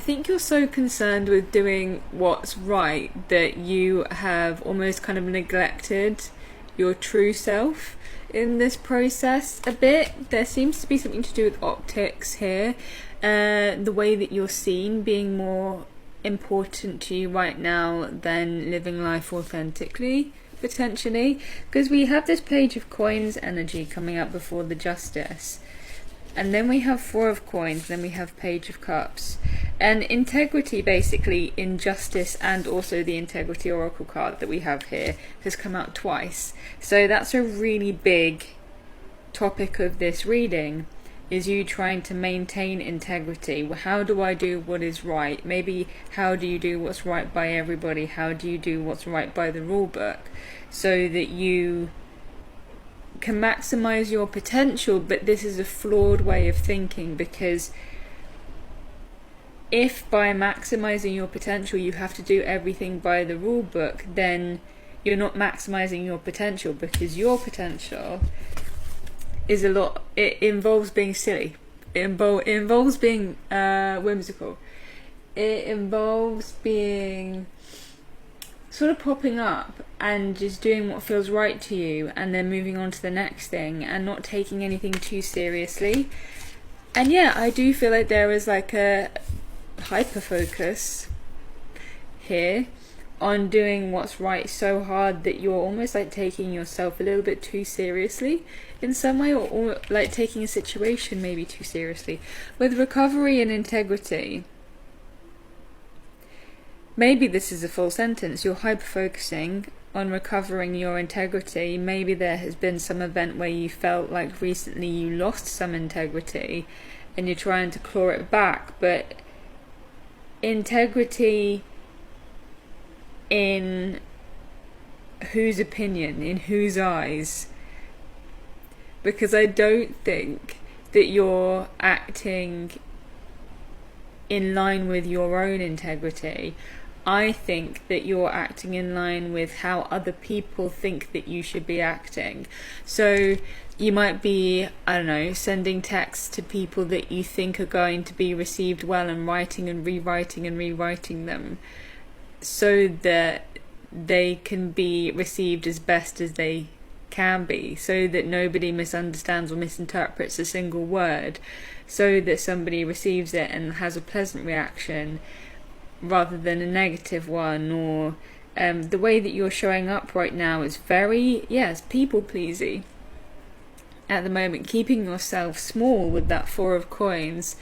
think you're so concerned with doing what's right that you have almost kind of neglected your true self in this process a bit. There seems to be something to do with optics here, the way that you're seen being more important to you right now than living life authentically, potentially, because we have this Page of Coins energy coming up before the Justice, and then we have Four of Coins, then we have Page of Cups. And integrity, basically, in Justice, and also the Integrity Oracle card that we have here, has come out twice. So that's a really big topic of this reading, is you trying to maintain integrity. How do I do what is right? Maybe how do you do what's right by everybody? How do you do what's right by the rule book? So that you can maximize your potential, but this is a flawed way of thinking, because if by maximizing your potential you have to do everything by the rule book, then you're not maximizing your potential, because your potential is it involves being silly, it involves being whimsical, it involves being sort of popping up and just doing what feels right to you, and then moving on to the next thing, and not taking anything too seriously. And yeah, I do feel like there is like a hyper focus here on doing what's right so hard that you're almost like taking yourself a little bit too seriously in some way, or like taking a situation maybe too seriously. With recovery and integrity, maybe this is a full sentence. You're hyper focusing on recovering your integrity. Maybe there has been some event where you felt like recently you lost some integrity and you're trying to claw it back, but integrity in whose opinion, in whose eyes? Because I don't think that you're acting in line with your own integrity. I think that you're acting in line with how other people think that you should be acting. So you might be, I don't know, sending texts to people that you think are going to be received well, and writing and rewriting them so that they can be received as best as they can be, so that nobody misunderstands or misinterprets a single word, so that somebody receives it and has a pleasant reaction rather than a negative one. Or the way that you're showing up right now is very, yes, people pleasy at the moment, keeping yourself small with that Four of Coins,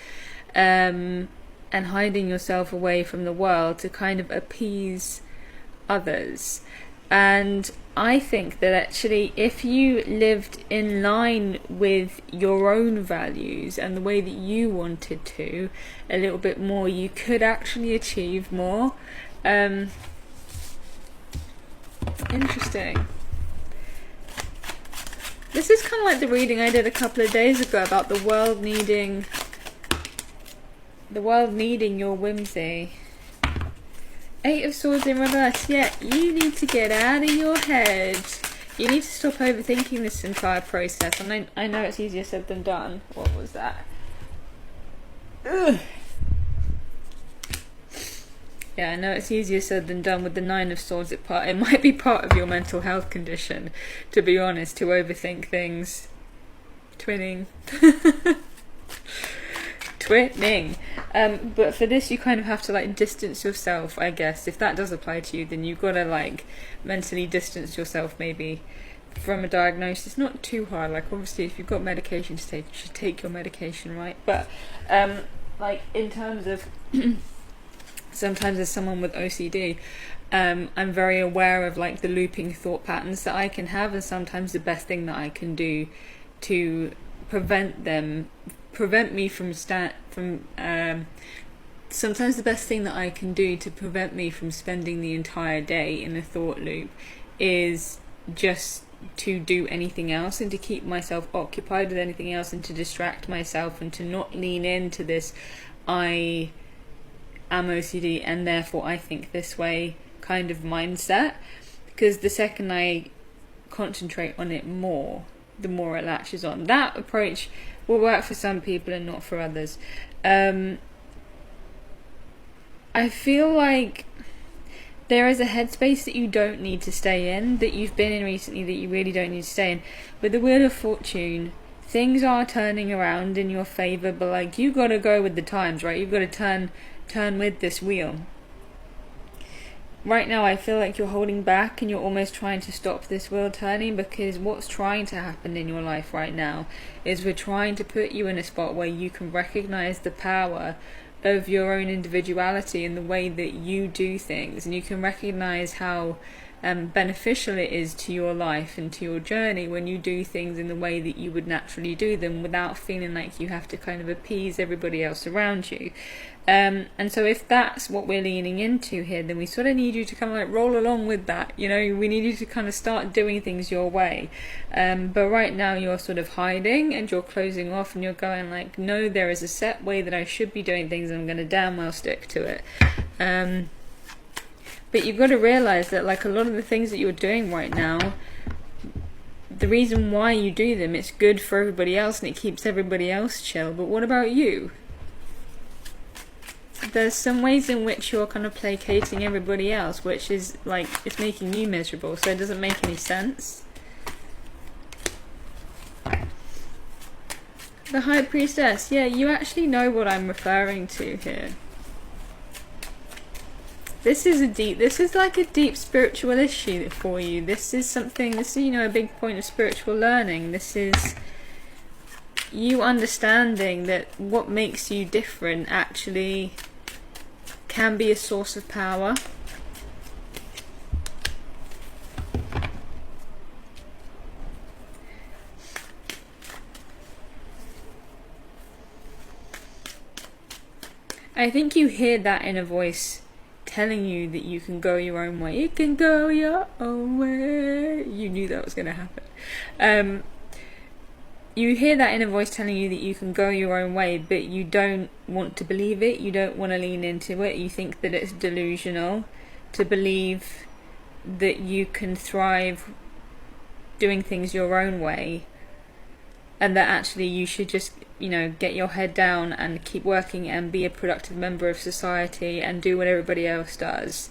and hiding yourself away from the world to kind of appease others. And I think that actually if you lived in line with your own values and the way that you wanted to a little bit more, you could actually achieve more. Interesting. This is kind of like the reading I did a couple of days ago about the world needing your whimsy. Eight of Swords in reverse. Yeah, you need to get out of your head. You need to stop overthinking this entire process. And I know it's easier said than done. What was that? Ugh. Yeah, I know it's easier said than done with the Nine of Swords. It might be part of your mental health condition, to be honest, to overthink things. Twinning. But for this you kind of have to like distance yourself, I guess. If that does apply to you, then you've got to like mentally distance yourself maybe from a diagnosis. Not too hard, like obviously if you've got medication to take, you should take your medication, right? But like in terms of sometimes as someone with OCD, I'm very aware of like the looping thought patterns that I can have, and sometimes the best thing that I can do to prevent me from sometimes the best thing that I can do to prevent me from spending the entire day in a thought loop is just to do anything else, and to keep myself occupied with anything else, and to distract myself, and to not lean into this I am OCD and therefore I think this way kind of mindset. Because the second I concentrate on it more, the more it latches on. That approach will work for some people and not for others. I feel like there is a headspace that you don't need to stay in, that you've been in recently that you really don't need to stay in. With the Wheel of Fortune, things are turning around in your favour, but like, you gotta go with the times, right? You've got to turn with this wheel. Right now I feel like you're holding back and you're almost trying to stop this wheel turning, because what's trying to happen in your life right now is we're trying to put you in a spot where you can recognise the power of your own individuality and the way that you do things, and you can recognise how beneficial it is to your life and to your journey when you do things in the way that you would naturally do them, without feeling like you have to kind of appease everybody else around you. And so if that's what we're leaning into here, then we sort of need you to kind of like roll along with that, you know. We need you to kind of start doing things your way. But right now you're sort of hiding and you're closing off, and you're going like, no, there is a set way that I should be doing things, and I'm going to damn well stick to it. But you've got to realise that like a lot of the things that you're doing right now, the reason why you do them, it's good for everybody else and it keeps everybody else chill. But what about you? There's some ways in which you're kind of placating everybody else, which is like, it's making you miserable, so it doesn't make any sense. The High Priestess, yeah, you actually know what I'm referring to here. This is like a deep spiritual issue for you. This is something, this is, you know, a big point of spiritual learning. This is you understanding that what makes you different actually can be a source of power. I think you hear that inner voice telling you that you can go your own way. You can go your own way. You knew that was going to happen. You hear that inner voice telling you that you can go your own way, but you don't want to believe it. You don't want to lean into it. You think that it's delusional to believe that you can thrive doing things your own way, and that actually you should just, you know, get your head down and keep working and be a productive member of society and do what everybody else does.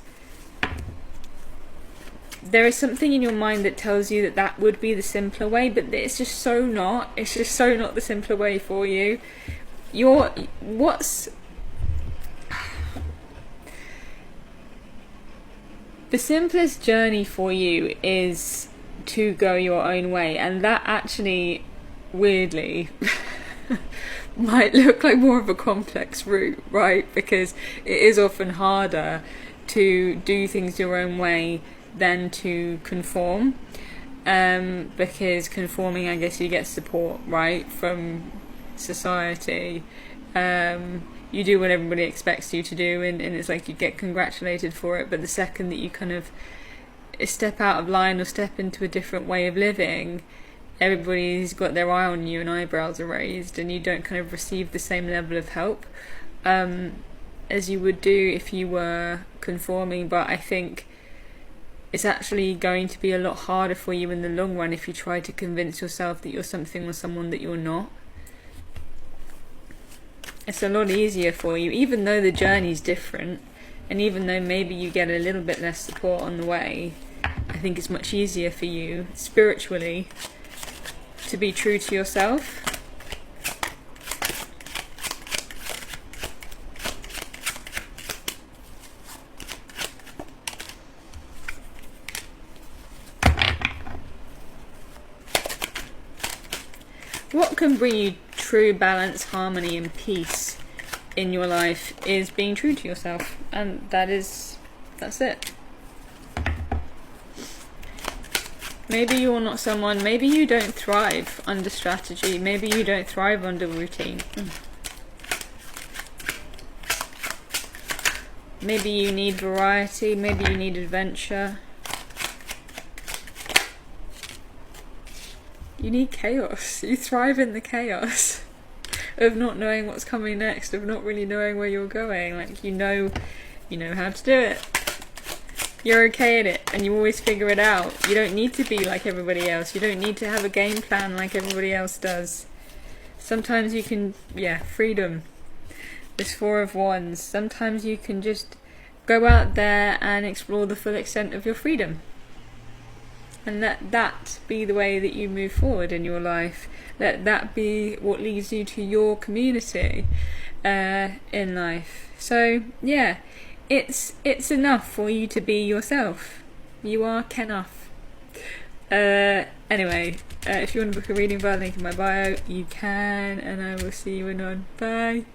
There is something in your mind that tells you that that would be the simpler way, but it's just so not. It's just so not the simpler way for you. The simplest journey for you is to go your own way, and that actually, weirdly, might look like more of a complex route, right? Because it is often harder to do things your own way than to conform, because conforming, I guess you get support, right, from society. You do what everybody expects you to do, and it's like you get congratulated for it, but the second that you kind of step out of line or step into a different way of living, everybody's got their eye on you and eyebrows are raised, and you don't kind of receive the same level of help as you would do if you were conforming. But I think it's actually going to be a lot harder for you in the long run if you try to convince yourself that you're something or someone that you're not. It's a lot easier for you, even though the journey's different, and even though maybe you get a little bit less support on the way. I think it's much easier for you spiritually to be true to yourself. What can bring you true balance, harmony and peace in your life is being true to yourself, and that's it. Maybe you're not someone, maybe you don't thrive under strategy, maybe you don't thrive under routine. Maybe you need variety, maybe you need adventure. You need chaos. You thrive in the chaos of not knowing what's coming next, of not really knowing where you're going. Like, you know how to do it. You're okay at it, and you always figure it out. You don't need to be like everybody else. You don't need to have a game plan like everybody else does. Sometimes you can, freedom. this Four of Wands. Sometimes you can just go out there and explore the full extent of your freedom. And let that be the way that you move forward in your life. Let that be what leads you to your community in life. So yeah, it's enough for you to be yourself. You are Kenuff. Anyway, if you want to book a reading via link in my bio, you can, and I will see you anon. Bye.